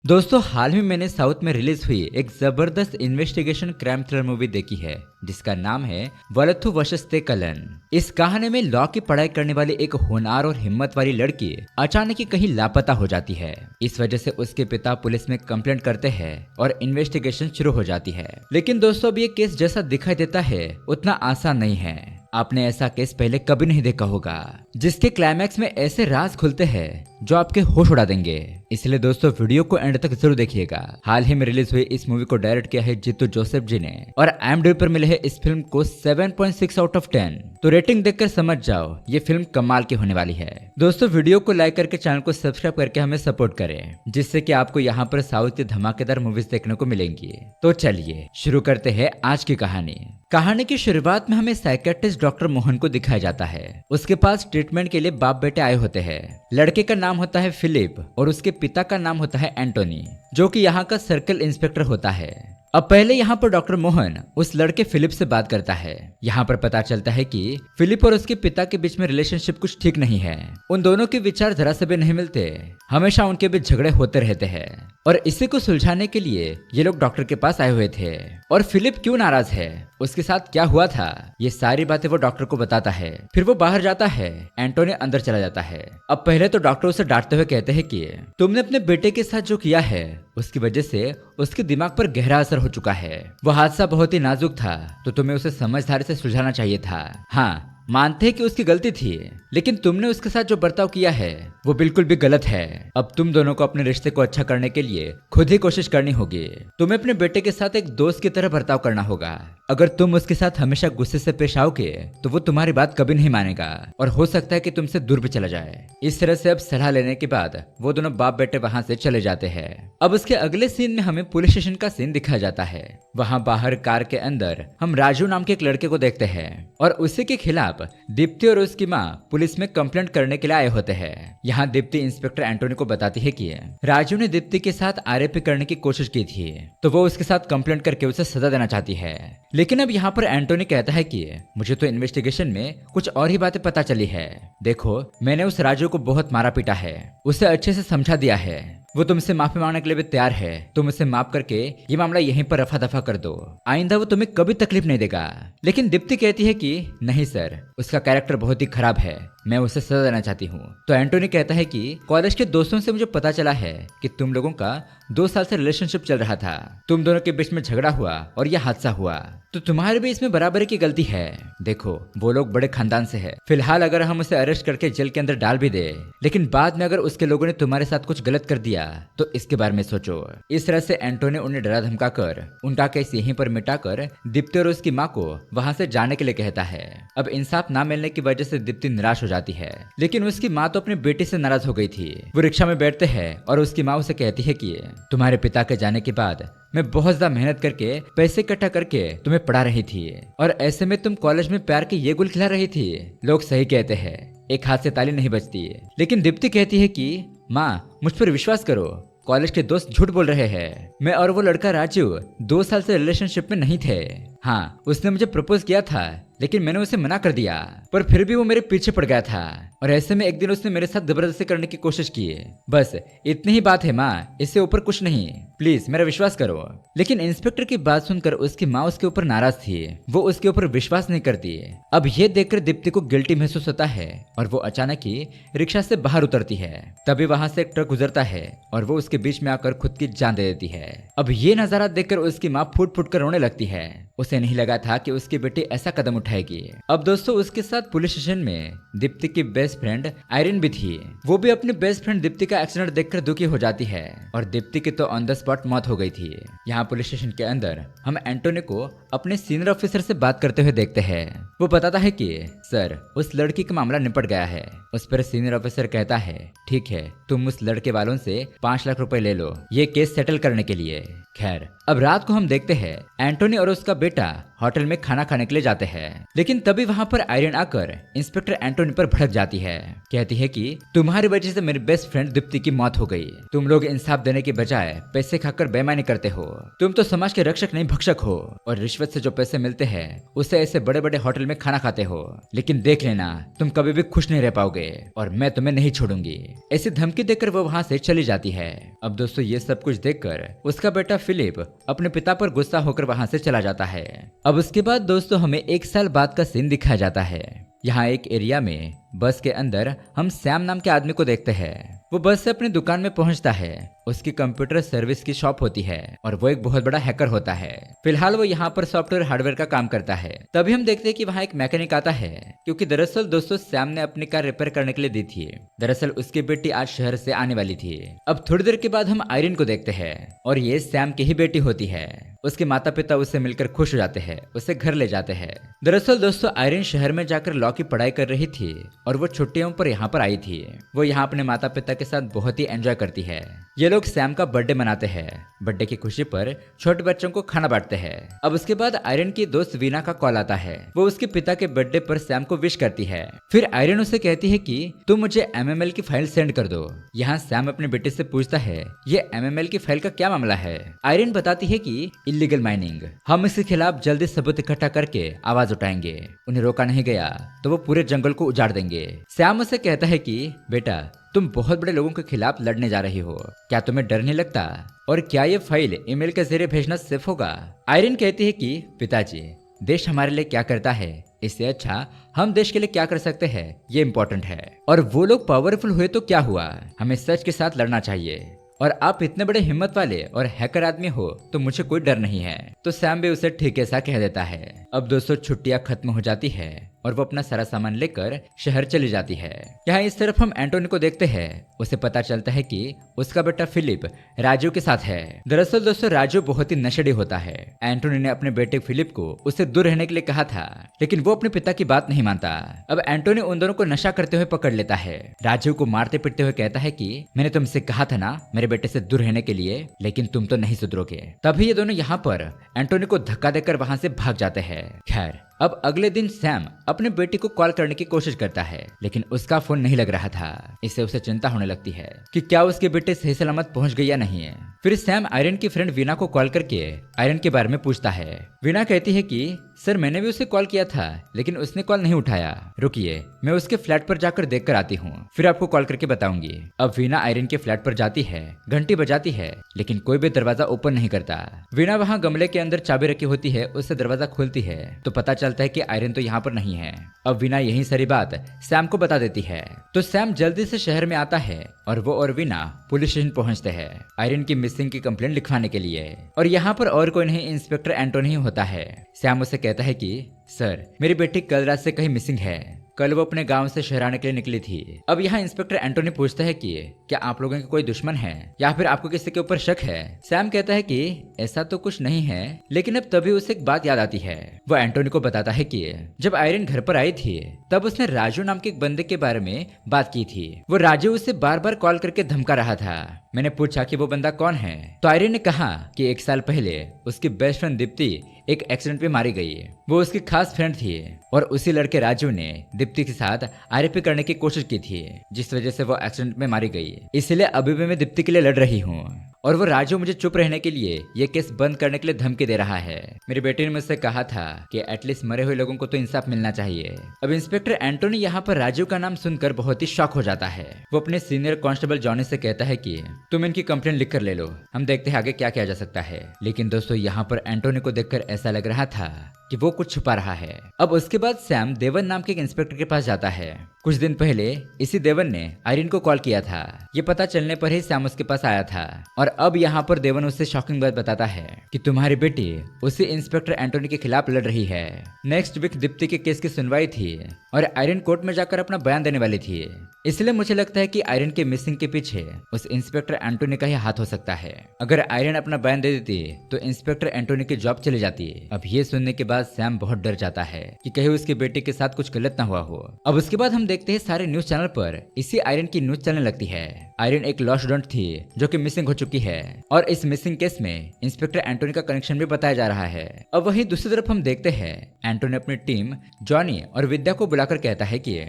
दोस्तों हाल में मैंने साउथ में रिलीज हुई एक जबरदस्त इन्वेस्टिगेशन क्राइम थ्रिलर मूवी देखी है जिसका नाम है वलथु वशस्ते कलन। इस कहानी में लॉ की पढ़ाई करने वाली एक होनहार और हिम्मत वाली लड़की अचानक ही कहीं लापता हो जाती है। इस वजह से उसके पिता पुलिस में कंप्लेंट करते हैं और इन्वेस्टिगेशन शुरू हो जाती है। लेकिन दोस्तों अब ये केस जैसा दिखाई देता है उतना आसान नहीं है। आपने ऐसा केस पहले कभी नहीं देखा होगा जिसके क्लाइमैक्स में ऐसे राज खुलते हैं जो आपके होश उड़ा देंगे। इसलिए दोस्तों वीडियो को एंड तक जरूर देखिएगा। हाल ही में रिलीज हुई इस मूवी को डायरेक्ट किया है जीतू जोसेफ जी ने और IMDb पर मिले है इस फिल्म को 7.6 आउट ऑफ 10। तो रेटिंग देखकर समझ जाओ ये फिल्म कमाल की होने वाली है। दोस्तों वीडियो को लाइक करके चैनल को सब्सक्राइब करके हमें सपोर्ट करें जिससे कि आपको यहाँ पर साउथ की धमाकेदार मूवीज देखने को मिलेंगी। तो चलिए शुरू करते हैं आज की कहानी की शुरुआत में हमें साइकेट्रिस्ट डॉक्टर मोहन को दिखाया जाता है। उसके पास ट्रीटमेंट के लिए बाप बेटे आए होते हैं। लड़के का नाम होता है फिलिप और उसके पिता का नाम होता है एंटोनी जो कि यहाँ का सर्कल इंस्पेक्टर होता है। अब पहले यहाँ पर डॉक्टर मोहन उस लड़के फिलिप से बात करता है। यहाँ पर पता चलता है कि फिलिप और उसके पिता के बीच में रिलेशनशिप कुछ ठीक नहीं है। उन दोनों के विचार जरा से भी नहीं मिलते, हमेशा उनके बीच झगड़े होते रहते हैं और इसी को सुलझाने के लिए ये लोग डॉक्टर के पास आए हुए थे। और फिलिप क्यों नाराज है, उसके साथ क्या हुआ था, ये सारी बातें वो डॉक्टर को बताता है। फिर वो बाहर जाता है, एंटोनी अंदर चला जाता है। अब पहले तो डॉक्टर उसे डांटते हुए कहते हैं कि तुमने अपने बेटे के साथ जो किया है उसकी वजह से उसके दिमाग पर गहरा असर हो चुका है। वो हादसा बहुत ही नाजुक था तो तुम्हें उसे समझदारी से सुलझाना चाहिए था। हाँ मानते हैं कि उसकी गलती थी लेकिन तुमने उसके साथ जो बर्ताव किया है वो बिल्कुल भी गलत है। अब तुम दोनों को अपने रिश्ते को अच्छा करने के लिए खुद ही कोशिश करनी होगी। तुम्हें अपने बेटे के साथ एक दोस्त की तरह बर्ताव करना होगा। अगर तुम उसके साथ हमेशा गुस्से से पेश आओगे तो वो तुम्हारी बात कभी नहीं मानेगा और हो सकता है कि तुमसे दूर भी चला जाए। इस तरह से अब सलाह लेने के बाद वो दोनों बाप बेटे वहां से चले जाते हैं। अब उसके अगले सीन में हमें पुलिस स्टेशन का सीन दिखाया जाता है। वहां बाहर कार के अंदर हम राजू नाम के एक लड़के को देखते हैं और उसी के खिलाफ दीप्ति और उसकी माँ पुलिस में कंप्लेंट करने के लिए आए होते हैं। यहाँ दीप्ति इंस्पेक्टर एंटोनी को बताती है कि राजू ने दीप्ति के साथ आरोपी करने की कोशिश की थी तो वो उसके साथ कंप्लेंट करके उसे सजा देना चाहती है। लेकिन अब यहाँ पर एंटोनी कहता है कि मुझे तो इन्वेस्टिगेशन में कुछ और ही बातें पता चली है। देखो मैंने उस राजू को बहुत मारा पीटा है, उसे अच्छे से समझा दिया है, वो तुमसे माफी मांगने के लिए भी तैयार है। तुम उसे माफ करके ये मामला यहीं पर रफा दफा कर दो, आइंदा वो तुम्हें कभी तकलीफ नहीं देगा। लेकिन दीप्ति कहती है कि नहीं सर, उसका कैरेक्टर बहुत ही खराब है, मैं उसे सजा देना चाहती हूँ। तो एंटोनी कहता है कि कॉलेज के दोस्तों से मुझे पता चला है कि तुम लोगों का 2 साल से रिलेशनशिप चल रहा था, तुम दोनों के बीच में झगड़ा हुआ और यह हादसा हुआ, तो तुम्हारे भी इसमें बराबरी की गलती है। देखो वो लोग बड़े खानदान से है, फिलहाल अगर हम उसे अरेस्ट करके जेल के अंदर डाल भी दे लेकिन बाद में अगर उसके लोगों ने तुम्हारे साथ कुछ गलत कर दिया तो इसके बारे में सोचो। इस तरह से एंटोनी उन्हें डरा धमका कर उनका केस यहीं पर मिटाकर दीप्ति और उसकी माँ को वहां से जाने के लिए कहता है। अब इंसाफ ना मिलने की वजह से दीप्ति निराश हो जाती है लेकिन उसकी माँ तो अपनी बेटी से नाराज हो गई थी। वो रिक्शा में बैठते हैं और उसकी माँ उसे कहती है कि तुम्हारे पिता के जाने के बाद मैं बहुत ज्यादा मेहनत करके पैसे इकट्ठा करके तुम्हें पढ़ा रही थी और ऐसे में तुम कॉलेज में प्यार के ये गुल खिला रही थी। लोग सही कहते हैं, एक हाथ से ताली नहीं बजती। लेकिन दीप्ति कहती है कि माँ मुझ पर विश्वास करो, कॉलेज के दोस्त झूठ बोल रहे हैं, मैं और वो लड़का राजू 2 साल से रिलेशनशिप में नहीं थे। हाँ उसने मुझे प्रपोज किया था लेकिन मैंने उसे मना कर दिया, पर फिर भी वो मेरे पीछे पड़ गया था और ऐसे में एक दिन उसने मेरे साथ जबरदस्ती करने की कोशिश की। बस इतनी ही बात है माँ, इससे ऊपर कुछ नहीं, प्लीज मेरा विश्वास करो। लेकिन इंस्पेक्टर की बात सुनकर उसकी माँ उसके ऊपर नाराज थी, वो उसके ऊपर विश्वास नहीं करती। अब ये देखकर दीप्ति को गिल्टी महसूस होता है और वो अचानक ही रिक्शा से बाहर उतरती है। तभी वहां से एक ट्रक गुजरता है और वो उसके बीच में आकर खुद की जान दे देती है। अब ये नजारा देखकर उसकी माँ फूट फूट कर रोने लगती है। उसे नहीं लगा था कि उसकी बेटी ऐसा कदम उठाएगी। अब दोस्तों उसके साथ पुलिस स्टेशन में दीप्ति की बेस्ट फ्रेंड आयरन भी थी। वो भी अपनी बेस्ट फ्रेंड दीप्ति का एक्सीडेंट देखकर दुखी हो जाती है और दीप्ति की तो ऑन द स्पॉट मौत हो गई थी। यहाँ पुलिस स्टेशन के अंदर हम एंटोनी को अपने सीनियर ऑफिसर से बात करते हुए देखते हैं। वो बताता है कि सर उस लड़की का मामला निपट गया है। उस पर सीनियर ऑफिसर कहता है ठीक है, तुम उस लड़के वालों से 5 लाख रुपए ले लो ये केस सेटल करने के लिए। खैर अब रात को हम देखते हैं एंटोनी और उसका बेटा होटल में खाना खाने के लिए जाते हैं, लेकिन तभी वहाँ पर आयरन आकर इंस्पेक्टर एंटोनी पर भड़क जाती है। कहती है कि तुम्हारी वजह से मेरी बेस्ट फ्रेंड दीप्ति की मौत हो गई। तुम लोग इंसाफ देने के बजाय पैसे खाकर बेईमानी करते हो। तुम तो समाज के रक्षक नहीं भक्षक हो, और रिश्वत से जो पैसे मिलते हैं उससे ऐसे बड़े बड़े होटल में खाना खाते हो। लेकिन देख लेना, तुम कभी भी खुश नहीं रह पाओगे और मैं तुम्हें नहीं छोड़ूंगी। ऐसी धमकी देकर वो वहाँ से चली जाती है। अब दोस्तों ये सब कुछ देखकर उसका बेटा फिलिप अपने पिता पर गुस्सा होकर वहाँ से चला जाता है। अब उसके बाद दोस्तों हमें 1 साल बाद का सीन दिखाया जाता है। यहाँ एक एरिया में बस के अंदर हम सैम नाम के आदमी को देखते हैं। वो बस से अपनी दुकान में पहुंचता है। उसकी कंप्यूटर सर्विस की शॉप होती है और वो एक बहुत बड़ा हैकर होता है। फिलहाल वो यहाँ पर सॉफ्टवेयर हार्डवेयर का काम करता है। तभी हम देखते हैं कि वहाँ एक मैकेनिक आता है, क्योंकि दरअसल दोस्तों सैम ने अपनी कार रिपेयर करने के लिए दी थी। दरअसल उसकी बेटी आज शहर से आने वाली थी। अब थोड़ी देर के बाद हम आयरन को देखते हैं और ये सैम की ही बेटी होती है। उसके माता पिता उससे मिलकर खुश हो जाते हैं, उसे घर ले जाते हैं। दरअसल दोस्तों आयरन शहर में जाकर लॉ की पढ़ाई कर रही थी और वो छुट्टियों पर यहाँ पर आई थी। वो यहाँ अपने माता पिता के साथ बहुत ही एंजॉय करती है। ये लोग सैम का बर्थडे मनाते हैं। बर्थडे की खुशी पर छोटे बच्चों को खाना बांटते हैं। अब उसके बाद आयरन की दोस्त वीना का कॉल आता है। वो उसके पिता के बर्थडे पर सैम को विश करती है। फिर आयरन उसे कहती है कि तुम मुझे MML की फाइल सेंड कर दो। यहाँ सैम अपने बेटे से पूछता है ये MML की फाइल का क्या मामला है। आयरन बताती है कि इलीगल माइनिंग, हम इसके खिलाफ जल्दी सबूत इकट्ठा करके आवाज उठाएंगे। उन्हें रोका नहीं गया तो वो पूरे जंगल को उजाड़ देंगे। सैम उसे कहता है कि बेटा तुम बहुत बड़े लोगों के खिलाफ लड़ने जा रही हो, क्या तुम्हें डर नहीं लगता? और क्या ये फाइल ईमेल के जरिए भेजना सेफ होगा? आयरन कहती है कि पिताजी देश हमारे लिए क्या करता है इससे अच्छा हम देश के लिए क्या कर सकते हैं ये इम्पोर्टेंट है। और वो लोग पावरफुल हुए तो क्या हुआ, हमें सच के साथ लड़ना चाहिए। और आप इतने बड़े हिम्मत वाले और हैकर आदमी हो तो मुझे कोई डर नहीं है। तो सैम भी उसे ठीक ऐसा कह देता है। अब दोस्तों छुट्टियां खत्म हो जाती है और वो अपना सारा सामान लेकर शहर चली जाती है। यहाँ इस तरफ हम एंटोनी को देखते हैं। उसे पता चलता है कि उसका बेटा फिलिप राजू के साथ है। दरअसल दोस्तों राजू बहुत ही नशेड़ी होता है। एंटोनी ने अपने बेटे फिलिप को उससे दूर रहने के लिए कहा था, लेकिन वो अपने पिता की बात नहीं मानता। अब एंटोनी उन दोनों को नशा करते हुए पकड़ लेता है। राजू को मारते पीटते हुए कहता है कि मैंने तुमसे कहा था ना मेरे बेटे से दूर रहने के लिए, लेकिन तुम तो नहीं सुधरोगे। तभी ये दोनों यहाँ पर एंटोनी को धक्का देकर वहाँ से भाग जाते हैं। खैर अब अगले दिन सैम अपने बेटी को कॉल करने की कोशिश करता है, लेकिन उसका फोन नहीं लग रहा था। इससे उसे चिंता होने लगती है कि क्या उसके बेटे सही सलामत पहुंच गई या नहीं है। फिर सैम आयरन की फ्रेंड वीना को कॉल करके आयरन के बारे में पूछता है। वीना कहती है कि सर मैंने भी उसे कॉल किया था लेकिन उसने कॉल नहीं उठाया। रुकिए मैं उसके फ्लैट पर जाकर देख कर आती हूँ, फिर आपको कॉल करके बताऊंगी। अब वीना आयरन के फ्लैट पर जाती है, घंटी बजाती है लेकिन कोई भी दरवाजा ओपन नहीं करता। वीना वहाँ गमले के अंदर चाबी रखी होती है, उससे दरवाजा खोलती है तो पता चलता है कि आयरन तो यहाँ पर नहीं है। अब वीना यही सारी बात सैम को बता देती है तो सैम जल्दी से शहर में आता है और वो और वीना पुलिस स्टेशन पहुंचते हैं आयरन की मिसिंग की कंप्लेंट लिखवाने के लिए। और यहाँ पर और कोई नहीं इंस्पेक्टर एंटोनी होता है। सैम उसे कहता है कि सर मेरी बेटी कल रात से कहीं मिसिंग है, कल वो अपने गांव से शहर आने के लिए निकली थी। अब यहाँ इंस्पेक्टर एंटोनी पूछता है कि क्या आप लोगों के कोई दुश्मन है या फिर आपको किसी के ऊपर शक है। सैम कहता है कि ऐसा तो कुछ नहीं है, लेकिन अब तभी उसे एक बात याद आती है। वो एंटोनी को बताता है कि जब आयरन घर पर आई थी तब उसने राजू नाम के एक बंदे के बारे में बात की थी। वो राजू उसे बार बार कॉल करके धमका रहा था। मैंने पूछा कि वो बंदा कौन है तो आयरन ने कहा कि 1 साल पहले उसकी बेस्ट फ्रेंड दीप्ति एक एक्सीडेंट में मारी गई। वो उसकी खास फ्रेंड थी और उसी लड़के राजू ने दीप्ति के साथ आरोपी करने की कोशिश की थी, जिस वजह से वो एक्सीडेंट में मारी गई। इसलिए अभी भी मैं दीप्ति के लिए लड़ रही हूँ और वो राजू मुझे चुप रहने के लिए ये केस बंद करने के लिए धमकी दे रहा है। मेरी बेटी ने मुझसे कहा था कि एटलीस्ट मरे हुए लोगों को तो इंसाफ मिलना चाहिए। अब इंस्पेक्टर एंटोनी यहाँ पर राजू का नाम सुनकर बहुत ही शॉक हो जाता है। वो अपने सीनियर कांस्टेबल जॉनी से कहता है कि तुम इनकी कंप्लेंट लिख कर ले लो, हम देखते हैं आगे क्या किया जा सकता है। लेकिन दोस्तों यहाँ पर एंटोनी को देखकर ऐसा लग रहा था कि वो कुछ छुपा रहा है। अब उसके बाद सैम देवन नाम के एक इंस्पेक्टर के पास जाता है। कुछ दिन पहले इसी देवन ने आयरन को कॉल किया था। ये पता चलने पर ही सैम उसके पास आया था और अब यहाँ पर देवन उससे शॉकिंग बात बताता है कि तुम्हारी बेटी उसी इंस्पेक्टर एंटोनी के खिलाफ लड़ रही है। नेक्स्ट वीक दीप्ति के केस की सुनवाई थी और आयरन कोर्ट में जाकर अपना बयान देने वाली थी। इसलिए मुझे लगता है कि आयरन के मिसिंग के पीछे उस इंस्पेक्टर एंटोनी का ही हाथ हो सकता है। अगर आयरन अपना बयान दे देती तो इंस्पेक्टर एंटोनी की जॉब चली जाती। अब ये सुनने के बाद सैम बहुत डर जाता है कि कहीं उसके बेटे के साथ कुछ गलत ना हुआ हो। अब उसके बाद हम देखते हैं सारे न्यूज चैनल पर इसी आयरन की न्यूज चलने लगती है। आयरन एक लॉस्ट स्टूडेंट थी जो कि मिसिंग हो चुकी है और इस मिसिंग केस में इंस्पेक्टर एंटोनी का कनेक्शन भी बताया जा रहा है। अब वहीं दूसरी तरफ हम देखते हैं एंटोनी अपनी टीम जॉनी और विद्या को बुलाकर कहता है कि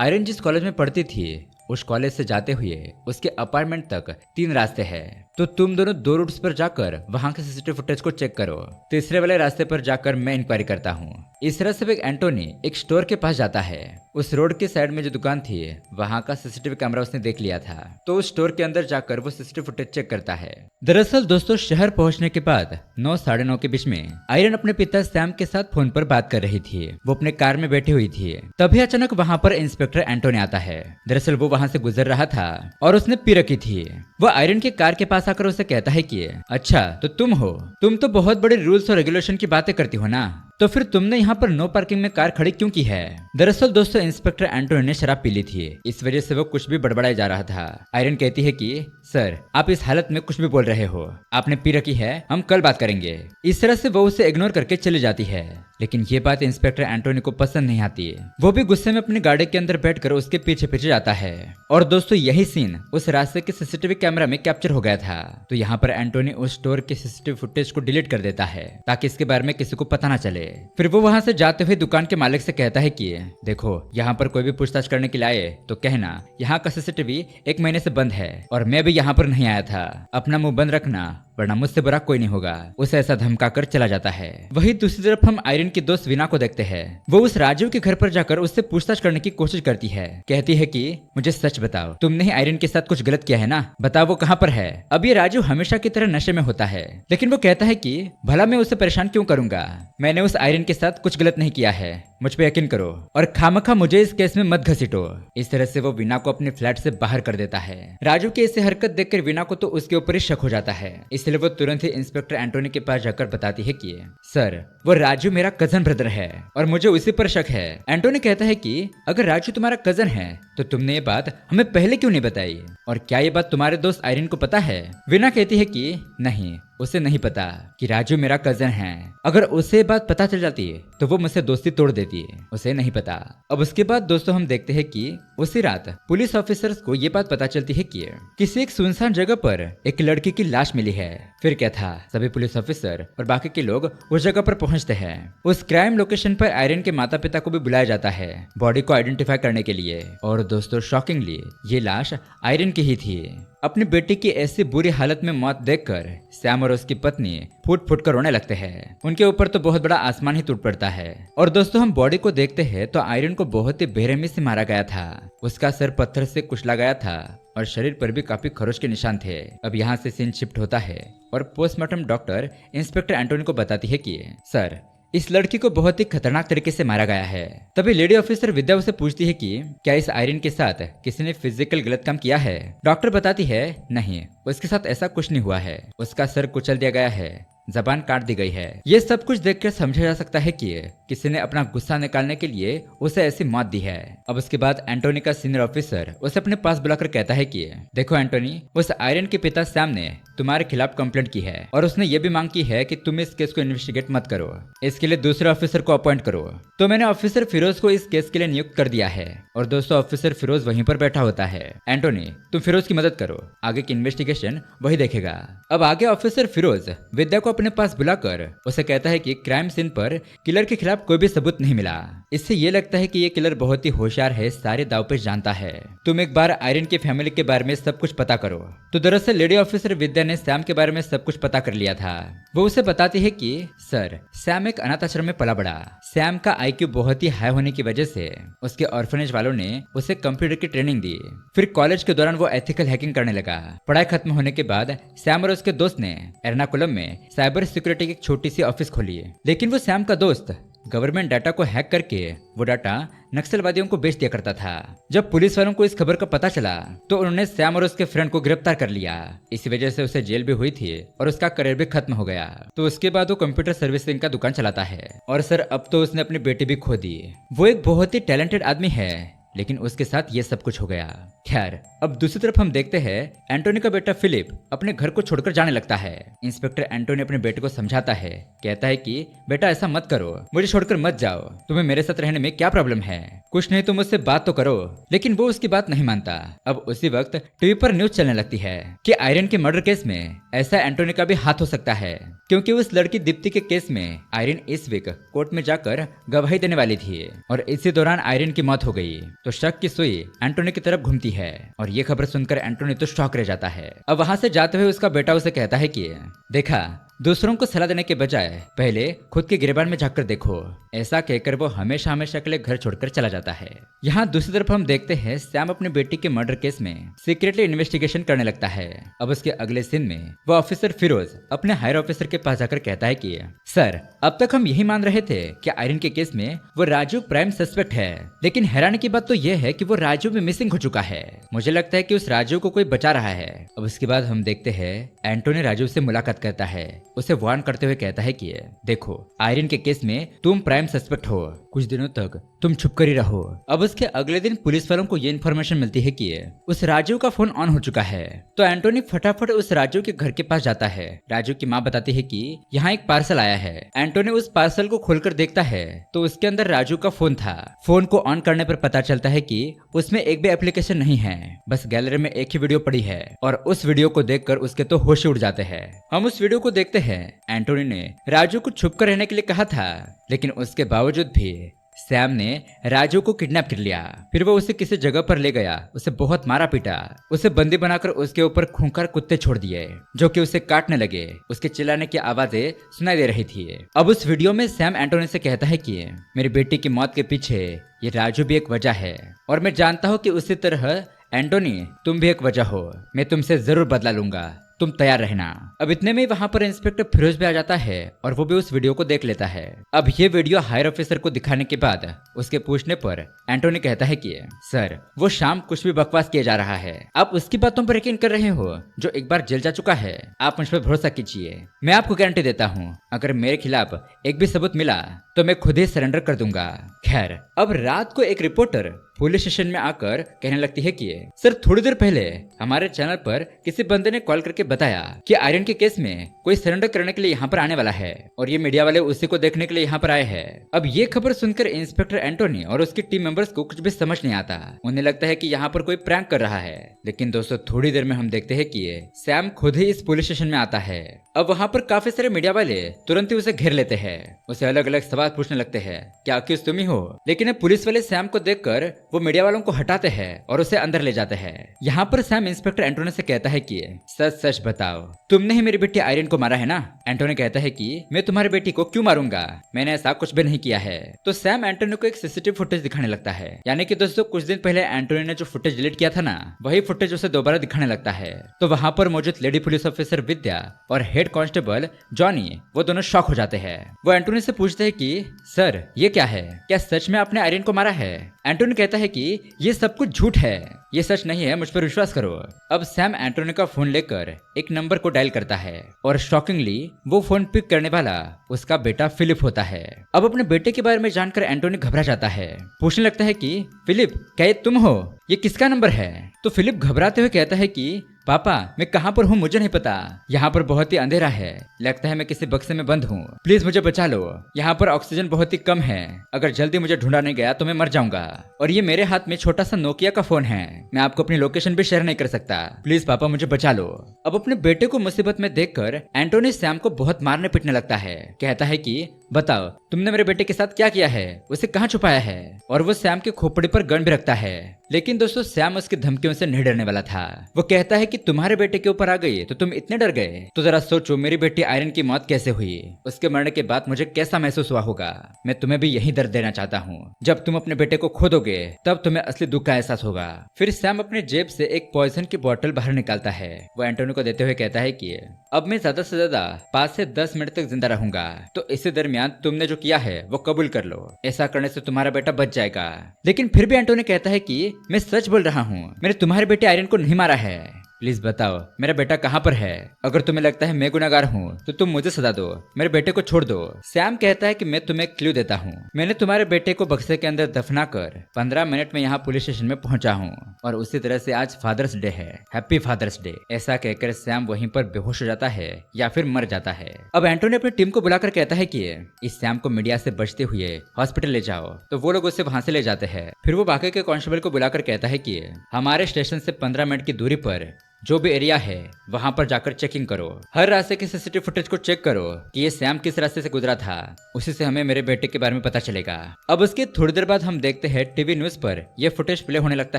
आयरन जिस कॉलेज में पढ़ती थी उस कॉलेज से जाते हुए उसके अपार्टमेंट तक 3 रास्ते हैं, तो तुम दोनों 2 रूट्स पर जाकर वहां के सीसीटीवी फुटेज को चेक करो। तीसरे वाले रास्ते पर जाकर मैं इंक्वायरी करता हूँ। इस रास्ते पर एंटोनी एक स्टोर के पास जाता है। उस रोड के साइड में जो दुकान थी वहां का सीसीटीवी कैमरा उसने देख लिया था, तो उस स्टोर के अंदर जाकर वो सीसीटीवी फुटेज चेक करता है। दरअसल दोस्तों शहर पहुंचने के बाद 9 साढ़े 9 के बीच में आयरन अपने पिता सैम के साथ फोन पर बात कर रही थी। वो अपने कार में बैठी हुई थी, तभी अचानक वहां पर इंस्पेक्टर एंटोनी आता है। दरअसल वो वहां से गुजर रहा था और उसने पी रखी थी। वो आयरन के कार के पास आकर उसे कहता है कि अच्छा तो तुम हो, तुम तो बहुत बड़े रूल्स और रेगुलेशन की बातें करती हो ना, तो फिर तुमने यहाँ पर नो पार्किंग में कार खड़ी क्यों की है। दरअसल दोस्तों इंस्पेक्टर एंटोनी ने शराब पी ली थी, इस वजह से वो कुछ भी बड़बड़ाया जा रहा था। आयरन कहती है कि सर आप इस हालत में कुछ भी बोल रहे हो, आपने पी रखी है, हम कल बात करेंगे। इस तरह से वो उसे इग्नोर करके चली जाती है, लेकिन ये बात इंस्पेक्टर एंटोनी को पसंद नहीं आती। वो भी गुस्से में अपनी गाड़ी के अंदर बैठकर उसके पीछे पीछे जाता है। और दोस्तों यही सीन उस रास्ते के सीसीटीवी कैमरा में कैप्चर हो गया था। तो यहाँ पर एंटोनी उस स्टोर के सीसीटीवी फुटेज को डिलीट कर देता है ताकि इसके बारे में किसी को पता ना चले। फिर वो वहां से जाते हुए दुकान के मालिक से कहता है कि देखो यहाँ पर कोई भी पूछताछ करने के लिए आए तो कहना यहाँ का सीसीटीवी 1 महीने से बंद है और मैं भी यहाँ पर नहीं आया था, अपना मुंह बंद रखना वरना मुझसे बुरा कोई नहीं होगा। उसे ऐसा धमका कर चला जाता है। वहीं दूसरी तरफ हम आयरन की दोस्त वीना को देखते हैं। वो उस राजू के घर पर जाकर उससे पूछताछ करने की कोशिश करती है। कहती है कि मुझे सच बताओ, तुमने ही आयरन के साथ कुछ गलत किया है ना, बताओ वो कहाँ पर है। अब ये राजू हमेशा की तरह नशे में होता है, लेकिन वो कहता है कि भला मैं उसे परेशान क्यों करूंगा, मैंने उस आयरन के साथ कुछ गलत नहीं किया है, मुझ पे यकीन करो और खामखा मुझे इस केस में मत घसीटो। इस तरह से वो वीना को अपने फ्लैट से बाहर कर देता है। राजू की ऐसी हरकत देखकर वीना को तो उसके ऊपर ही शक हो जाता है, इसलिए वो तुरंत ही इंस्पेक्टर एंटोनी के पास जाकर बताती है कि सर वो राजू मेरा कजन ब्रदर है और मुझे उसी पर शक है। एंटोनी कहता है कि अगर राजू तुम्हारा कजन है तो तुमने ये बात हमें पहले क्यों नहीं बताई, और क्या ये बात तुम्हारे दोस्त आयरन को पता है। वीना कहती है कि नहीं, उसे नहीं पता कि राजू मेरा कजन है, अगर उसे बात पता चल जाती तो वो मुझसे दोस्ती तोड़ देती, उसे नहीं पता। अब उसके बाद दोस्तों हम देखते हैं कि उसी रात पुलिस ऑफिसर्स को ये बात पता चलती है कि किसी एक सुनसान जगह पर एक लड़की की लाश मिली है। फिर क्या था, सभी पुलिस ऑफिसर और बाकी के लोग उस जगह पर पहुंचते हैं। उस क्राइम लोकेशन पर आयरन के माता पिता को भी बुलाया जाता है बॉडी को आइडेंटिफाई करने के लिए। और दोस्तों शॉकिंगली ये लाश आयरन की ही थी। अपनी बेटी की ऐसी बुरी हालत में मौत देखकर सैम और उसकी पत्नी फूट फूट कर रोने लगते हैं। उनके ऊपर तो बहुत बड़ा आसमान ही टूट पड़ता है। और दोस्तों हम बॉडी को देखते हैं तो आयरन को बहुत ही बेरहमी से मारा गया था। उसका सर पत्थर से कुचला गया था और शरीर पर भी काफी खरोच के निशान थे। अब यहाँ से सीन शिफ्ट होता है और पोस्टमार्टम डॉक्टर इंस्पेक्टर एंटोनी को बताती है कि सर इस लड़की को बहुत ही खतरनाक तरीके से मारा गया है। तभी लेडी ऑफिसर विद्या उसे पूछती है कि क्या इस आयरन के साथ किसी ने फिजिकल गलत काम किया है। डॉक्टर बताती है नहीं, उसके साथ ऐसा कुछ नहीं हुआ है, उसका सर कुचल दिया गया है, जबान काट दी गई है। ये सब कुछ देखकर समझा जा सकता है कि किसी ने अपना गुस्सा निकालने के लिए उसे ऐसी मौत दी है। अब उसके बाद एंटोनी का सीनियर ऑफिसर उसे अपने पास बुलाकर कहता है कि देखो एंटोनी, उस आयरन के पिता सैम ने तुम्हारे खिलाफ कंप्लेंट की है और उसने ये भी मांग की है कि तुम इस केस को इन्वेस्टिगेट मत करो, इसके लिए दूसरे ऑफिसर को अपॉइंट करो। तो मैंने ऑफिसर फिरोज को इस केस के लिए नियुक्त कर दिया है और दोस्तों ऑफिसर फिरोज वहीं पर बैठा होता है। एंटोनी तुम फिरोज की मदद करो, आगे की इन्वेस्टिगेशन वही देखेगा। अब आगे ऑफिसर फिरोज विद्या को अपने पास बुलाकर उसे कहता है कि क्राइम सीन पर किलर के खिलाफ कोई भी सबूत नहीं मिला। इससे ये लगता है कि ये किलर बहुत ही होशियार है, सारे दाव पे जानता है। तुम एक बार आयरन की फैमिली के बारे में सब कुछ पता करो। तो दरअसल लेडी ऑफिसर विद्या ने सैम के बारे में सब कुछ पता कर लिया था। वो उसे बताती है कि सर सैम एक अनाथ आश्रम में पला बड़ा। सैम का IQ बहुत ही हाई होने की वजह से उसके ऑर्फनेज वालों ने उसे कंप्यूटर की ट्रेनिंग दी। फिर कॉलेज के दौरान वो एथिकल हैकिंग करने लगा। पढ़ाई खत्म होने के बाद सैम और उसके दोस्त ने एर्नाकुलम में साइबर सिक्योरिटी की एक छोटी सी ऑफिस खोली, लेकिन वो सैम का दोस्त गवर्नमेंट डाटा को हैक करके वो डाटा नक्सलवादियों को बेच दिया करता था। जब पुलिस वालों को इस खबर का पता चला तो उन्होंने सैम और उसके फ्रेंड को गिरफ्तार कर लिया। इसी वजह से उसे जेल भी हुई थी और उसका करियर भी खत्म हो गया। तो उसके बाद वो कंप्यूटर सर्विसिंग का दुकान चलाता है और सर अब तो उसने अपनी बेटी भी खो दी। वो एक बहुत ही टैलेंटेड आदमी है, लेकिन उसके साथ ये सब कुछ हो गया। खैर, अब दूसरी तरफ हम देखते हैं एंटोनी का बेटा फिलिप अपने घर को छोड़कर जाने लगता है। इंस्पेक्टर एंटोनी अपने बेटे को समझाता है, कहता है कि बेटा ऐसा मत करो, मुझे छोड़कर मत जाओ, तुम्हें मेरे साथ रहने में क्या प्रॉब्लम है, कुछ नहीं तो मुझसे बात तो करो। लेकिन वो उसकी बात नहीं मानता। अब उसी वक्त टीवी पर न्यूज चलने लगती है कि आयरन के मर्डर केस में ऐसा एंटोनी का भी हाथ हो सकता है, क्योंकि उस लड़की दीप्ति के केस में आयरन इस वीक कोर्ट में जाकर गवाही देने वाली थी और इसी दौरान आयरन की मौत हो गई। तो शक की सुई एंटोनी की तरफ घूमती है और ये खबर सुनकर एंटोनी तो शॉक रह जाता है। अब वहां से जाते हुए उसका बेटा उसे कहता है कि देखा, दूसरों को सलाह देने के बजाय पहले खुद के गिरबान में झांककर देखो। ऐसा कहकर वो हमेशा हमेशा के लिए घर छोड़कर चला जाता है। यहाँ दूसरी तरफ हम देखते हैं सैम अपनी बेटी के मर्डर केस में सीक्रेटली इन्वेस्टिगेशन करने लगता है। अब उसके अगले सीन में वो ऑफिसर फिरोज अपने हायर ऑफिसर के पास जाकर कहता है कि सर, अब तक हम यही मान रहे थे कि आयरन के केस में वो राजू प्राइम सस्पेक्ट है, लेकिन हैरानी की बात तो यह है कि वो राजू भी मिसिंग हो चुका है। मुझे लगता है कि उस राजू को कोई बचा रहा है। अब उसके बाद हम देखते हैं एंटोनी राजू से मुलाकात करता है, उसे वार्न करते हुए कहता है कि देखो, आयरन के केस में तुम प्राइम सस्पेक्ट हो, कुछ दिनों तक तुम छुप कर ही रहो। अब उसके अगले दिन पुलिस वालों को ये इन्फॉर्मेशन मिलती है कि उस राजू का फोन ऑन हो चुका है। तो एंटोनी फटाफट उस राजू के घर के पास जाता है। राजू की माँ बताती है कि यहाँ एक पार्सल आया है। एंटोनी उस पार्सल को खोलकर देखता है तो उसके अंदर राजू का फोन था। फोन को ऑन करने पर पता चलता है कि उसमें एक भी एप्लीकेशन नहीं है, बस गैलरी में एक ही वीडियो पड़ी है और उस वीडियो को देखकर उसके तो होश उड़ जाते हैं। हम उस वीडियो को देखते हैं। एंटोनी ने राजू को छुप कर रहने के लिए कहा था, लेकिन उसके बावजूद भी सैम ने राजू को किडनैप कर लिया। फिर वो उसे किसी जगह पर ले गया, उसे बहुत मारा पीटा, उसे बंदी बनाकर उसके ऊपर खूंखार कुत्ते छोड़ दिए जो कि उसे काटने लगे। उसके चिल्लाने की आवाजें सुनाई दे रही थी। अब उस वीडियो में सैम एंटोनी से कहता है कि मेरी बेटी की मौत के पीछे ये राजू भी एक वजह है और मैं जानता हूँ कि उसी तरह एंटोनी तुम भी एक वजह हो। मैं तुमसे जरूर बदला लूंगा, तुम तैयार रहना। अब इतने में वहां पर इंस्पेक्टर फिरोज भी आ जाता है और वो भी उस वीडियो को देख लेता है। अब ये वीडियो हायर ऑफिसर को दिखाने के बाद उसके पूछने पर एंटोनी कहता है कि सर, वो शाम कुछ भी बकवास किया जा रहा है, आप उसकी बातों पर यकीन कर रहे हो जो एक बार जेल जा चुका है। आप मुझ पर भरोसा कीजिए, मैं आपको गारंटी देता हूँ अगर मेरे खिलाफ एक भी सबूत मिला तो मैं खुद ही सरेंडर कर दूंगा। खैर, अब रात को एक रिपोर्टर पुलिस स्टेशन में आकर कहने लगती है कि सर, थोड़ी देर पहले हमारे चैनल पर किसी बंदे ने कॉल करके बताया कि आयरन के केस में कोई सरेंडर करने के लिए यहाँ पर आने वाला है और ये मीडिया वाले उसी को देखने के लिए यहाँ पर आए हैं। अब ये खबर सुनकर इंस्पेक्टर एंटोनी और उसकी टीम मेंबर्स को कुछ भी समझ नहीं आता। उन्हें लगता है कि यहाँ पर कोई प्रैंक कर रहा है। लेकिन दोस्तों, थोड़ी देर में हम देखते हैं कि सैम खुद ही इस पुलिस स्टेशन में आता है। अब वहाँ पर काफी सारे मीडिया वाले तुरंत ही उसे घेर लेते हैं, उसे अलग अलग सवाल पूछने लगते हैं, क्या अक्यूज तुम ही हो? लेकिन अब पुलिस वाले सैम को देखकर वो मीडिया वालों को हटाते हैं और उसे अंदर ले जाते हैं। यहाँ पर सैम इंस्पेक्टर एंटोनी से कहता है कि सच सच बताओ, तुमने ही मेरी बेटी आयरन को मारा है ना? एंटोनी कहता है कि मैं तुम्हारी बेटी को क्यों मारूंगा, मैंने ऐसा कुछ भी नहीं किया है। तो सैम एंटोनी को एक सीसीटीवी फुटेज दिखाने लगता है। यानी कि दोस्तों, कुछ दिन पहले एंटोनी ने जो फुटेज डिलीट किया था ना, वही फुटेज उसे दोबारा दिखाने लगता है। तो वहाँ पर मौजूद लेडी पुलिस ऑफिसर विद्या और हेड कांस्टेबल जॉनी, वो दोनों शॉक हो जाते हैं। वो एंटोनी से पूछते हैं कि सर, ये क्या है, क्या सच में आपने आयरन को मारा है? एंटोनी कहता है कि ये सब कुछ झूठ है, ये सच नहीं है, मुझ पर विश्वास करो। अब सैम एंटोनी का फोन लेकर एक नंबर को डायल करता है और शॉकिंगली वो फोन पिक करने वाला उसका बेटा फिलिप होता है। अब अपने बेटे के बारे में जानकर एंटोनी घबरा जाता है, पूछने लगता है कि फिलिप, क्या ये तुम हो? ये किसका नंबर है? तो फिलिप घबराते हुए कहता है कि पापा, मैं कहाँ पर हूँ मुझे नहीं पता, यहाँ पर बहुत ही अंधेरा है, लगता है मैं किसी बक्से में बंद हूँ, प्लीज मुझे बचा लो, यहाँ पर ऑक्सीजन बहुत ही कम है, अगर जल्दी मुझे ढूंढा नहीं गया तो मैं मर जाऊंगा, और ये मेरे हाथ में छोटा सा नोकिया का फोन है, मैं आपको अपनी लोकेशन भी शेयर नहीं कर सकता, प्लीज पापा मुझे बचा लो। अब अपने बेटे को मुसीबत में देखकर एंटोनी सैम को बहुत मारने पीटने लगता है, कहता है कि बताओ तुमने मेरे बेटे के साथ क्या किया है, उसे कहाँ छुपाया है, और वो सैम की खोपड़ी पर गन भी रखता है। लेकिन दोस्तों, सैम उसकी धमकियों से नहीं डरने वाला था। वो कहता है कि तुम्हारे बेटे के ऊपर आ गई तो तुम इतने डर गए, तो जरा सोचो मेरी बेटी आयरन की मौत कैसे हुई, उसके मरने के बाद मुझे कैसा महसूस हुआ होगा। मैं तुम्हें भी यही दर्द देना चाहता हूँ, जब तुम अपने बेटे को खो दोगे तब तुम्हें असली दुख का एहसास होगा। फिर सैम अपने जेब से एक पॉइजन की बोतल बाहर निकालता है, वो एंटोनी को देते हुए कहता है कि अब मैं ज्यादा से ज्यादा 5 से 10 मिनट तक जिंदा रहूंगा, तो इसी दरमियान तुमने जो किया है वो कबूल कर लो, ऐसा करने से तुम्हारा बेटा बच जाएगा। लेकिन फिर भी एंटोनी कहता है कि मैं सच बोल रहा हूँ, मैंने तुम्हारे बेटे आयरन को नहीं मारा है। प्लीज बताओ मेरा बेटा कहाँ पर है। अगर तुम्हें लगता है मैं गुनहगार हूँ तो तुम मुझे सजा दो, मेरे बेटे को छोड़ दो। सैम कहता है कि मैं तुम्हें एक क्लू देता हूँ, मैंने तुम्हारे बेटे को बक्से के अंदर दफना कर 15 मिनट में यहाँ पुलिस स्टेशन में पहुंचा हूँ और उसी तरह से आज फादर्स डे है, हैप्पी फादर्स डे। ऐसा कहकर सैम वहीं पर बेहोश हो जाता है या फिर मर जाता है। अब एंटोनी अपनी टीम को बुलाकर कहता है कि इस सैम को मीडिया से बचते हुए हॉस्पिटल ले जाओ, तो वो लोग उसे वहां से ले जाते हैं। फिर वो बाकी के कांस्टेबल को बुलाकर कहता है कि हमारे स्टेशन से 15 मिनट की दूरी पर जो भी एरिया है वहां पर जाकर चेकिंग करो, हर रास्ते की सीसीटीवी फुटेज को चेक करो कि ये सैम किस रास्ते से गुजरा था, उसी से हमें मेरे बेटे के बारे में पता चलेगा। अब उसके थोड़ी देर बाद हम देखते हैं टीवी न्यूज पर यह फुटेज प्ले होने लगता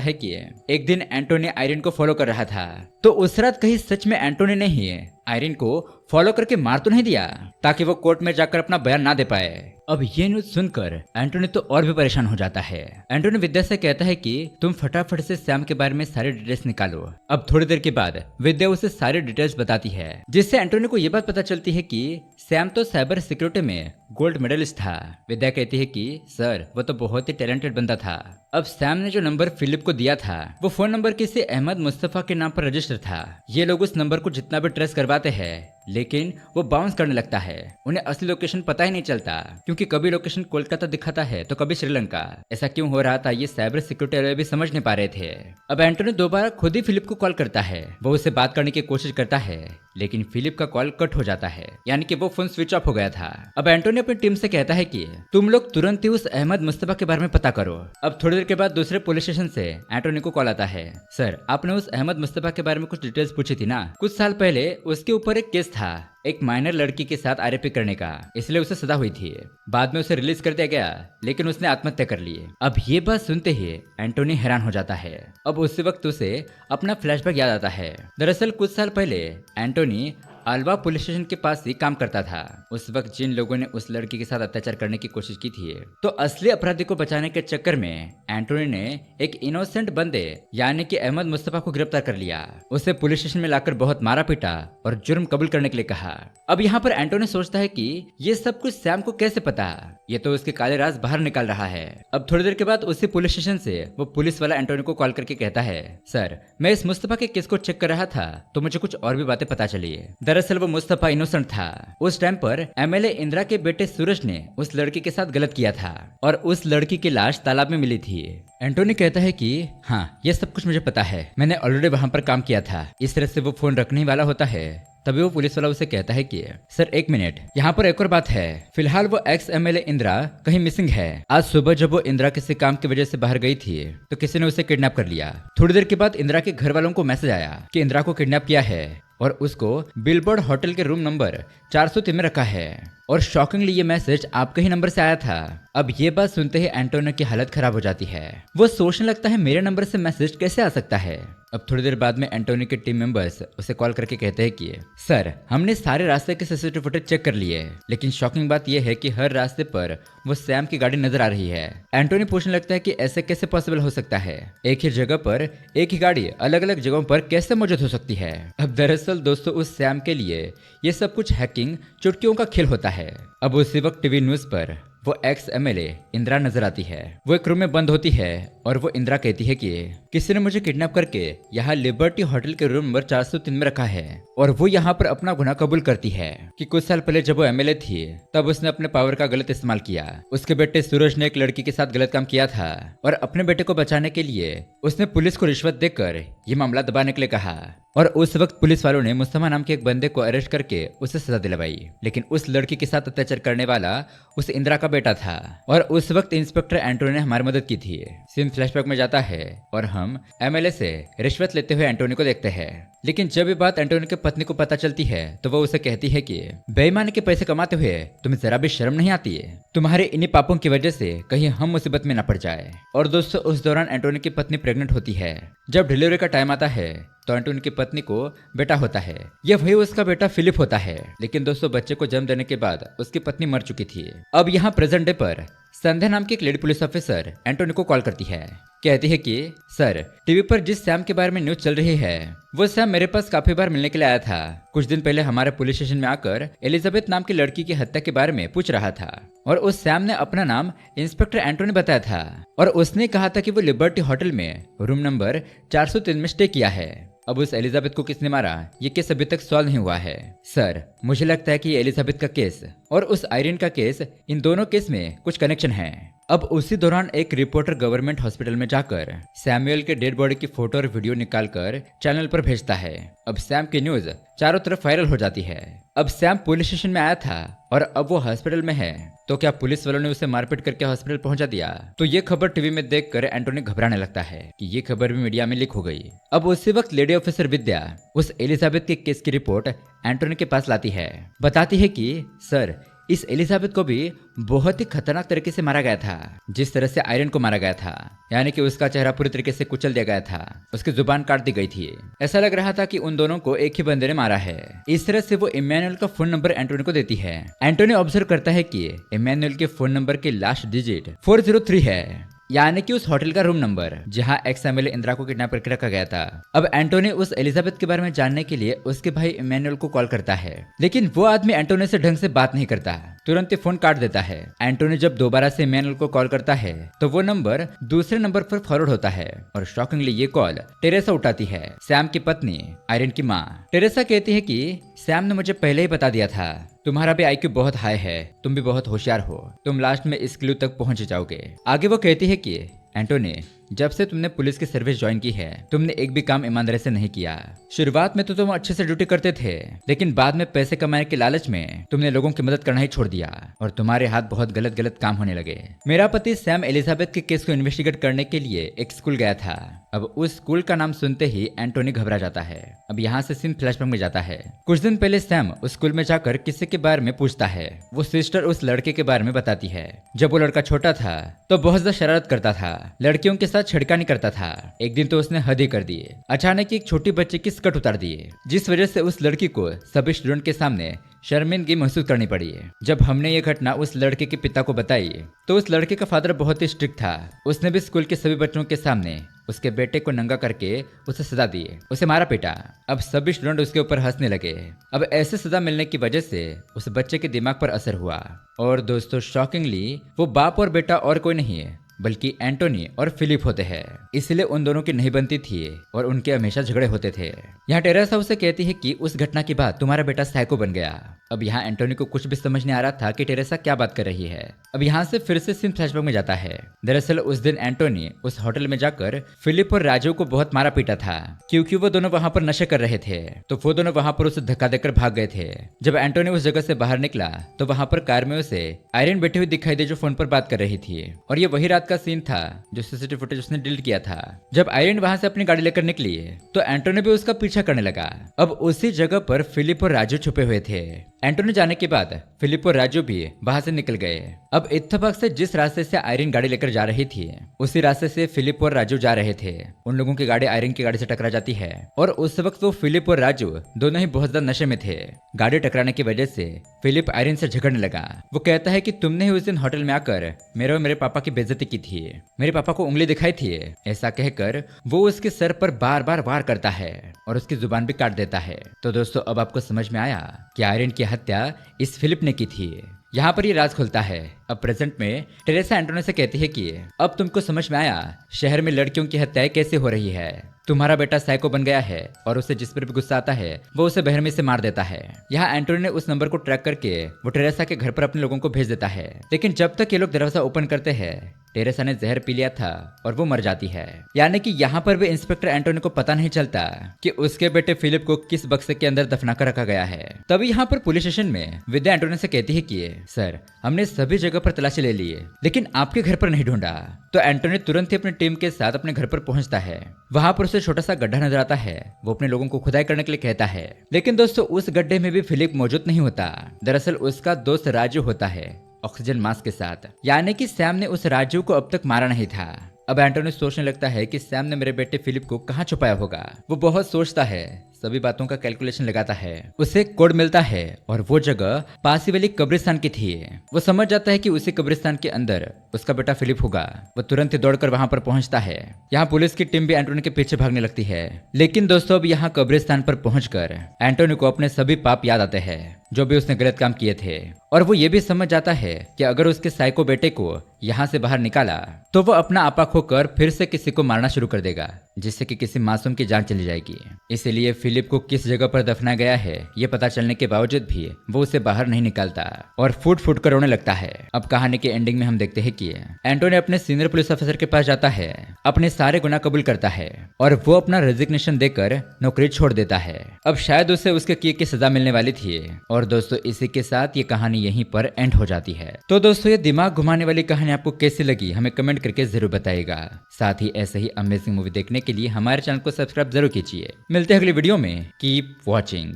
है कि एक दिन एंटोनी आयरिन को फॉलो कर रहा था, तो उस रात कहीं सच में एंटोनी ने ही आयरिन को फॉलो करके मार तो नहीं दिया ताकि वो कोर्ट में जाकर अपना बयान ना दे पाए। अब ये न्यूज सुनकर एंटोनी तो और भी परेशान हो जाता है। एंटोनी विद्या से कहता है कि तुम फटाफट से सैम के बारे में सारी डिटेल्स निकालो। अब थोड़ी देर के बाद विद्या उसे सारी डिटेल्स बताती है, जिससे एंटोनी को ये बात पता चलती है कि सैम तो साइबर सिक्योरिटी में गोल्ड मेडलिस्ट था। विद्या कहती है कि सर वो तो बहुत ही टैलेंटेड बंदा था। अब सैम ने जो नंबर फिलिप को दिया था वो फोन नंबर किसी अहमद मुस्तफा के नाम पर रजिस्टर था। ये लोग उस नंबर को जितना भी ट्रेस करवाते हैं लेकिन वो बाउंस करने लगता है, उन्हें असली लोकेशन पता ही नहीं चलता, क्योंकि कभी लोकेशन कोलकाता दिखाता है तो कभी श्रीलंका। ऐसा क्यों हो रहा था ये साइबर सिक्योरिटी वाले भी समझ नहीं पा रहे थे। अब एंटोनी दोबारा खुद ही फिलिप को कॉल करता है, वो उससे बात करने की कोशिश करता है लेकिन फिलिप का कॉल कट हो जाता है, यानी कि वो फोन स्विच ऑफ हो गया था। अब एंटोनी अपनी टीम से कहता है कि तुम लोग तुरंत ही उस अहमद मुस्तफा के बारे में पता करो। अब थोड़ी देर के बाद दूसरे पुलिस स्टेशन से एंटोनी को कॉल आता है, सर आपने उस अहमद मुस्तफा के बारे में कुछ डिटेल्स पूछी थी ना, कुछ साल पहले उसके ऊपर एक केस था एक माइनर लड़की के साथ आरोपी करने का, इसलिए उसे सजा हुई थी। बाद में उसे रिलीज कर दिया गया लेकिन उसने आत्महत्या कर ली। अब ये बात सुनते ही एंटोनी हैरान हो जाता है। अब उसी वक्त उसे अपना फ्लैशबैक याद आता है। दरअसल कुछ साल पहले एंटोनी अलवा पुलिस स्टेशन के पास ही काम करता था। उस वक्त जिन लोगों ने उस लड़की के साथ अत्याचार करने की कोशिश की थी, तो असली अपराधी को बचाने के चक्कर में एंटोनी ने एक इनोसेंट बंदे यानी कि अहमद मुस्तफा को गिरफ्तार कर लिया। उसे पुलिस स्टेशन में लाकर बहुत मारा पीटा और जुर्म कबूल करने के लिए कहा। अब यहाँ पर एंटोनी सोचता है कि ये सब कुछ सैम को कैसे पता, ये तो उसके काले राज बाहर निकाल रहा है। अब थोड़ी देर के बाद उसी पुलिस स्टेशन से वो पुलिस वाला एंटोनी को कॉल करके कहता है, सर मैं इस मुस्तफा के केस को चेक कर रहा था तो मुझे कुछ और भी बातें पता चली। दरअसल वो मुस्तफा इनोसेंट था। उस टाइम पर एमएलए इंदिरा के बेटे सूरज ने उस लड़की के साथ गलत किया था और उस लड़की की लाश तालाब में मिली थी। एंटोनी कहता है कि हाँ ये सब कुछ मुझे पता है, मैंने ऑलरेडी वहां पर काम किया था। इस तरह से वो फोन रखने ही वाला होता है, तभी वो पुलिस वाला उसे कहता है कि सर एक मिनट, यहाँ पर एक और बात है। फिलहाल वो एक्स एमएलए इंदिरा कहीं मिसिंग है। आज सुबह जब वो इंदिरा किसी काम की वजह से बाहर गई थी तो किसी ने उसे किडनैप कर लिया। थोड़ी देर के बाद इंदिरा के घर वालों को मैसेज आया कि इंदिरा को किडनैप किया है और उसको बिलबोर्ड होटल के रूम नंबर 403 में रखा है और शॉकिंगली ये मैसेज आपके ही नंबर से आया था। अब ये बात सुनते ही एंटोनी की हालत खराब हो जाती है। वो सोचने लगता है मेरे नंबर से मैसेज कैसे आ सकता है। अब थोड़ी देर बाद में एंटोनी के टीम मेंबर्स उसे कॉल करके कहते हैं कि सर हमने सारे रास्ते के सीसीटीवी फुटेज चेक कर लिए, लेकिन शॉकिंग बात यह है कि हर रास्ते पर वो सैम की गाड़ी नजर आ रही है। एंटोनी पूछने लगता है कि ऐसे कैसे पॉसिबल हो सकता है, एक ही जगह पर एक ही गाड़ी अलग अलग जगहों पर कैसे मौजूद हो सकती है। अब दरअसल दोस्तों उस सैम के लिए ये सब कुछ हैकिंग चुटकियों का खेल होता है। अब उसी वक्त टीवी न्यूज पर वो एक्स एमएलए इंदिरा नजर आती है। वो एक रूम में बंद होती है और वो इंदिरा कहती है कि किसी ने मुझे किडनैप करके यहाँ लिबर्टी होटल के रूम नंबर 403 में रखा है और वो यहाँ पर अपना गुनाह कबूल करती है कि कुछ साल पहले जब वो एमएलए थी तब उसने अपने पावर का गलत इस्तेमाल किया। उसके बेटे सूरज ने एक लड़की के साथ गलत काम किया था और अपने बेटे को बचाने के लिए उसने पुलिस को रिश्वत देकर ये मामला दबाने के लिए कहा और उस वक्त पुलिस वालों ने मुस्तफा नाम के एक बंदे को अरेस्ट करके उसे सजा दिलवाई। लेकिन उस लड़की के साथ अत्याचार करने वाला उस इंदिरा का बेटा था और उस वक्त इंस्पेक्टर एंटोनी ने हमारी मदद की थी। सीन फ्लैशबैक में जाता है और हम एमएलए से रिश्वत लेते हुए एंटोनी को देखते हैं। लेकिन जब ये बात एंटोनी की पत्नी को पता चलती है तो वो उसे कहती है कि बेईमानी के पैसे कमाते हुए तुम्हें जरा भी शर्म नहीं आती है, तुम्हारे इन्हीं पापों की वजह से कहीं हम मुसीबत में न पड़ जाए। और दोस्तों उस दौरान एंटोनी की पत्नी प्रेग्नेंट होती है। जब डिलीवरी का टाइम आता है तो एंटोनी की पत्नी को बेटा होता है। यह वही उसका बेटा फिलिप होता है। लेकिन दोस्तों बच्चे को जन्म देने के बाद उसकी पत्नी मर चुकी थी। अब यहाँ प्रेजेंट डे पर संध्या नाम की एक लेडी पुलिस ऑफिसर एंटोनी को कॉल करती है, कहती है कि सर टीवी पर जिस सैम के बारे में न्यूज चल रही है वो सैम मेरे पास काफी बार मिलने के लिए आया था। कुछ दिन पहले हमारे पुलिस स्टेशन में आकर एलिजाबेथ नाम की लड़की की हत्या के बारे में पूछ रहा था और उस सैम ने अपना नाम इंस्पेक्टर एंटोनी बताया था और उसने कहा था कि वो लिबर्टी होटल में रूम नंबर 403 में स्टे किया है। अब उस एलिजाबेथ को किसने मारा, ये केस अभी तक सॉल्व नहीं हुआ है। सर, मुझे लगता है कि एलिजाबेथ का केस और उस आयरन का केस, इन दोनों केस में कुछ कनेक्शन है। अब उसी दौरान एक रिपोर्टर गवर्नमेंट हॉस्पिटल में जाकर सैमुअल के डेड बॉडी की फोटो और वीडियो निकालकर चैनल पर भेजता है। अब सैम की न्यूज चारों तरफ वायरल हो जाती है। अब सैम पुलिस स्टेशन में आया था और अब वो हॉस्पिटल में है, तो क्या पुलिस वालों ने उसे मारपीट करके हॉस्पिटल पहुंचा दिया? तो ये खबर टीवी में देखकर एंटोनी घबराने लगता है कि ये खबर भी मीडिया में लीक हो गई। अब उसी वक्त लेडी ऑफिसर विद्या उस एलिजाबेथ के केस की रिपोर्ट एंटोनी के पास लाती है। बताती है कि सर, इस एलिजाबेथ को भी बहुत ही खतरनाक तरीके से मारा गया था, जिस तरह से आयरन को मारा गया था, यानी कि उसका चेहरा पूरी तरीके से कुचल दिया गया था, उसकी जुबान काट दी गई थी। ऐसा लग रहा था कि उन दोनों को एक ही बंदे ने मारा है। इस तरह से वो इमैनुअल का फोन नंबर एंटोनी को देती है। एंटोनी ऑब्जर्व करता है कि इमैनुअल के फोन नंबर के लास्ट डिजिट 403 है, यानी कि उस होटल का रूम नंबर जहां एक्स एमएलए इंदिरा को किडनैप करके रखा गया था। अब एंटोनी उस एलिजाबेथ के बारे में जानने के लिए उसके भाई इमैनुअल को कॉल करता है, लेकिन वो आदमी एंटोनी से ढंग से बात नहीं करता, तुरंत ही फोन काट देता है। एंटोनी जब दोबारा से इमैनुअल को कॉल करता है तो वो नंबर दूसरे नंबर पर फॉरवर्ड होता है और शॉकिंगली ये कॉल टेरेसा उठाती है, सैम की पत्नी, आयरन की माँ। टेरेसा कहती है कि सैम ने मुझे पहले ही बता दिया था, तुम्हारा भी आईक्यू बहुत हाई है, तुम भी बहुत होशियार हो, तुम लास्ट में इस क्लू तक पहुंच जाओगे। आगे वो कहती है कि एंटोनी, जब से तुमने पुलिस की सर्विस ज्वाइन की है, तुमने एक भी काम ईमानदारी से नहीं किया। शुरुआत में तो तुम अच्छे से ड्यूटी करते थे, लेकिन बाद में पैसे कमाने के लालच में तुमने लोगों की मदद करना ही छोड़ दिया और तुम्हारे हाथ बहुत गलत गलत काम होने लगे। मेरा पति सैम एलिजाबेथ के केस को इन्वेस्टिगेट करने के लिए एक स्कूल गया था। अब उस स्कूल का नाम सुनते ही एंटोनी घबरा जाता है। अब यहाँ से सीन फ्लैशबैक में जाता है। कुछ दिन पहले सैम उस स्कूल में जाकर किसी के बारे में पूछता है। वो सिस्टर उस लड़के के बारे में बताती है। जब वो लड़का छोटा था तो बहुत ज्यादा शरारत करता था, लड़कियों के साथ छेड़खानी करता था। एक दिन तो उसने हद ही कर दी, अचानक एक छोटी बच्ची की स्कर्ट उतार दी, जिस वजह से उस लड़की को सभी स्टूडेंट के सामने शर्मिंदगी महसूस करनी पड़ी। जब हमने ये घटना उस लड़के के पिता को बताई तो उस लड़के का फादर बहुत ही स्ट्रिक्ट था। उसने भी स्कूल के सभी बच्चों के सामने उसके बेटे को नंगा करके उसे सजा दी, उसे मारा पीटा। अब सभी स्टूडेंट उसके ऊपर हंसने लगे। अब ऐसे सजा मिलने की वजह से उस बच्चे के दिमाग पर असर हुआ। और दोस्तों, शॉकिंगली वो बाप और बेटा और कोई नहीं है बल्कि एंटोनी और फिलिप होते हैं। इसलिए उन दोनों की नहीं बनती थी और उनके हमेशा झगड़े होते थे। यहाँ टेरेसा उसे कहती है कि उस घटना के बाद तुम्हारा बेटा साइको बन गया। अब यहाँ एंटोनी को कुछ भी समझ नहीं आ रहा था कि टेरेसा क्या बात कर रही है। अब यहाँ से फिर से सीन फ्लैशबैक में जाता है। दरअसल उस दिन एंटोनी उस होटल में जाकर फिलिप और राजू को बहुत मारा पीटा था, क्योंकि वो दोनों वहां पर नशे कर रहे थे। तो वो दोनों वहां पर उसे धक्का देकर भाग गए थे। जब एंटोनी उस जगह से बाहर निकला तो वहां पर कार में उसे आयरन बैठी हुई दिखाई दी, जो फोन पर बात कर रही थी। और ये वही रात का सीन था जो सीसीटीवी फुटेज उसने डिलीट किया था। जब आयरन वहां से अपनी गाड़ी लेकर निकली तो एंटोनी भी उसका पीछा करने लगा। अब उसी जगह पर फिलिप और राजू छुपे हुए थे। एंटोनी जाने के बाद फिलिप और राजू भी वहां से निकल गए। अब इत्तेफाक से जिस रास्ते से आयरन गाड़ी लेकर जा रही थी उसी रास्ते से फिलिप और राजू जा रहे थे। उन लोगों की गाड़ी आयरन की गाड़ी से टकरा जाती है और उस वक्त वो फिलिप और राजू दोनों ही बहुत ज्यादा नशे में थे। गाड़ी टकराने की वजह से फिलिप आयरन से झगड़ने लगा। वो कहता है कि तुमने ही उस दिन होटल में आकर मेरे और मेरे पापा की बेइज्जती की थी, मेरे पापा को उंगली दिखाई थी। ऐसा कहकर वो उसके सर पर बार बार वार करता है और उसकी जुबान भी काट देता है। तो दोस्तों, अब आपको समझ में आया कि आयरन की हत्या इस फिलिप ने की थी। यहाँ पर ये राज खुलता है। अब प्रेजेंट में टेरेसा एंटोनी से कहती है कि अब तुमको समझ में आया शहर में लड़कियों की हत्याएं कैसे हो रही है। तुम्हारा बेटा साइको बन गया है और उसे जिस पर भी गुस्सा आता है वो उसे बेरहमी से मार देता है। यहाँ एंटोनी ने उस नंबर को ट्रैक करके वो टेरेसा के घर पर अपने लोगों को भेज देता है। लेकिन जब तक ये लोग दरवाजा ओपन करते हैं टेरेसा ने जहर पी लिया था और वो मर जाती है। यानी कि यहाँ पर भी इंस्पेक्टर एंटोनी को पता नहीं चलता कि उसके बेटे फिलिप को किस बक्से के अंदर दफना कर रखा गया है। तभी यहाँ पर पुलिस स्टेशन में विद्या एंटोनी से कहती है कि सर, हमने सभी जगह पर तलाशी ले लिए लेकिन आपके घर पर नहीं ढूंढा। तो एंटोनी तुरंत ही अपनी टीम के साथ अपने घर पर पहुंचता है। वहां पर उसे छोटा सा गड्ढा नजर आता है। वो अपने लोगों को खुदाई करने के लिए कहता है, लेकिन दोस्तों उस गड्ढे में भी फिलिप मौजूद नहीं होता। दरअसल उसका दोस्त राजू होता है ऑक्सीजन मास्क के साथ। यानी कि सैम ने उस राजू को अब तक मारा नहीं था। अब एंटोनी सोचने लगता है कि सैम ने मेरे बेटे फिलिप को कहाँ छुपाया होगा। वो बहुत सोचता है। सभी बातों का कैलकुलेशन लगाता है। उसे कोड मिलता है और वो जगह पास ही वाली कब्रिस्तान की थी। वो समझ जाता है कि उसी कब्रिस्तान के अंदर उसका बेटा फिलिप होगा। वो तुरंत ही दौड़कर वहां पर पहुंचता है। यहाँ पुलिस की टीम भी एंटोनी के पीछे भागने लगती है। लेकिन दोस्तों अब यहाँ कब्रिस्तान पर पहुंचकर एंटोनी को अपने सभी पाप याद आते हैं जो भी उसने गलत काम किए थे, और वो ये भी समझ जाता है कि अगर उसके साइको बेटे को यहाँ से बाहर निकाला तो वो अपना आपा खोकर फिर से किसी को मारना शुरू कर देगा, जिससे कि किसी मासूम की जान चली जाएगी। इसीलिए फिलिप को किस जगह पर दफनाया गया है ये पता चलने के बावजूद भी वो उसे बाहर नहीं निकालता और फूट फूट कर रोने लगता है। अब कहानी के एंडिंग में हम देखते हैं कि एंटोनी अपने सीनियर पुलिस ऑफिसर के पास जाता है, अपने सारे गुनाह कबूल करता है और वो अपना रेजिग्नेशन देकर नौकरी छोड़ देता है। अब शायद उसे उसके किए की सजा मिलने वाली थी। और दोस्तों इसी के साथ ये कहानी यहीं पर एंड हो जाती है। तो दोस्तों ये दिमाग घुमाने वाली कहानी आपको कैसी लगी हमें कमेंट करके जरूर बताइएगा। साथ ही ऐसे ही अमेजिंग मूवी देखने के लिए हमारे चैनल को सब्सक्राइब जरूर कीजिए। मिलते हैं अगली वीडियो में। Keep watching.